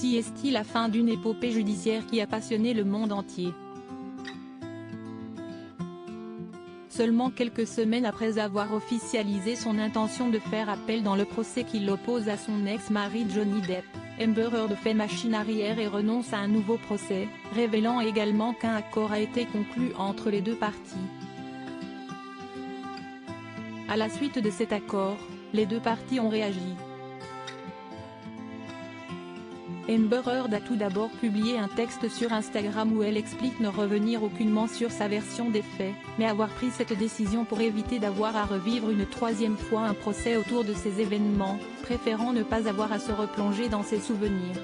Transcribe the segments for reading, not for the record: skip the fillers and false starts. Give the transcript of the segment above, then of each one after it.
Si est-il la fin d'une épopée judiciaire qui a passionné le monde entier. Seulement quelques semaines après avoir officialisé son intention de faire appel dans le procès qui l'oppose à son ex-mari Johnny Depp, Amber Heard fait machine arrière et renonce à un nouveau procès, révélant également qu'un accord a été conclu entre les deux parties. À la suite de cet accord, les deux parties ont réagi. Amber Heard a tout d'abord publié un texte sur Instagram où elle explique ne revenir aucunement sur sa version des faits, mais avoir pris cette décision pour éviter d'avoir à revivre une troisième fois un procès autour de ces événements, préférant ne pas avoir à se replonger dans ses souvenirs.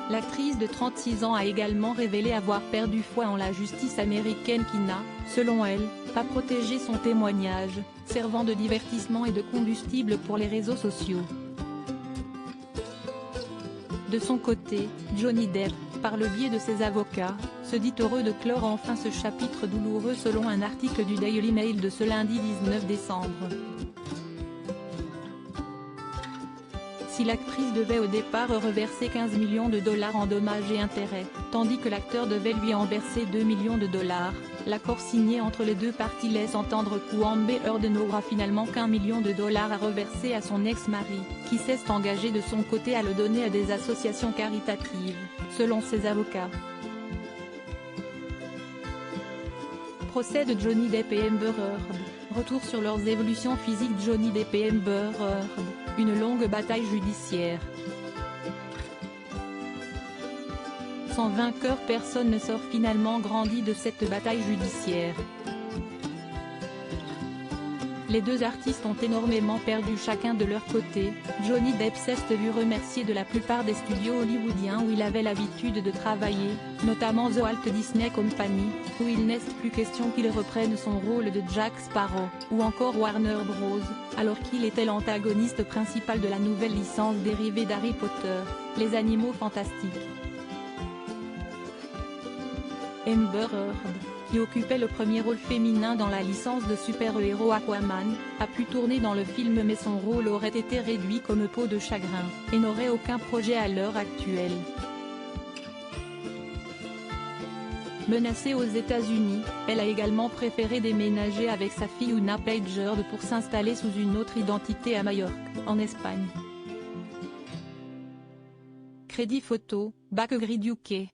L'actrice de 36 ans a également révélé avoir perdu foi en la justice américaine qui n'a, selon elle, pas protégé son témoignage, servant de divertissement et de combustible pour les réseaux sociaux. De son côté, Johnny Depp, par le biais de ses avocats, se dit heureux de clore enfin ce chapitre douloureux selon un article du Daily Mail de ce lundi 19 décembre. Si l'actrice devait au départ reverser 15 millions de dollars en dommages et intérêts, tandis que l'acteur devait lui en verser 2 millions de dollars, l'accord signé entre les deux parties laisse entendre qu'Amber Heard n'aura finalement qu'1 million de dollars à reverser à son ex-mari, qui s'est engagé de son côté à le donner à des associations caritatives, selon ses avocats. Procès de Johnny Depp et Amber Heard. Retour sur leurs évolutions physiques. Johnny Depp et Amber Heard, une longue bataille judiciaire. Sans vainqueur, personne ne sort finalement grandi de cette bataille judiciaire. Les deux artistes ont énormément perdu chacun de leur côté. Johnny Depp s'est vu remercier de la plupart des studios hollywoodiens où il avait l'habitude de travailler, notamment The Walt Disney Company, où il n'est plus question qu'il reprenne son rôle de Jack Sparrow, ou encore Warner Bros., alors qu'il était l'antagoniste principal de la nouvelle licence dérivée d'Harry Potter, Les Animaux Fantastiques. Amber Heard, qui occupait le premier rôle féminin dans la licence de super-héros Aquaman, a pu tourner dans le film mais son rôle aurait été réduit comme peau de chagrin, et n'aurait aucun projet à l'heure actuelle. Menacée aux États-Unis, elle a également préféré déménager avec sa fille Una Page pour s'installer sous une autre identité à Majorque, en Espagne. Crédit photo, Backgrid UK.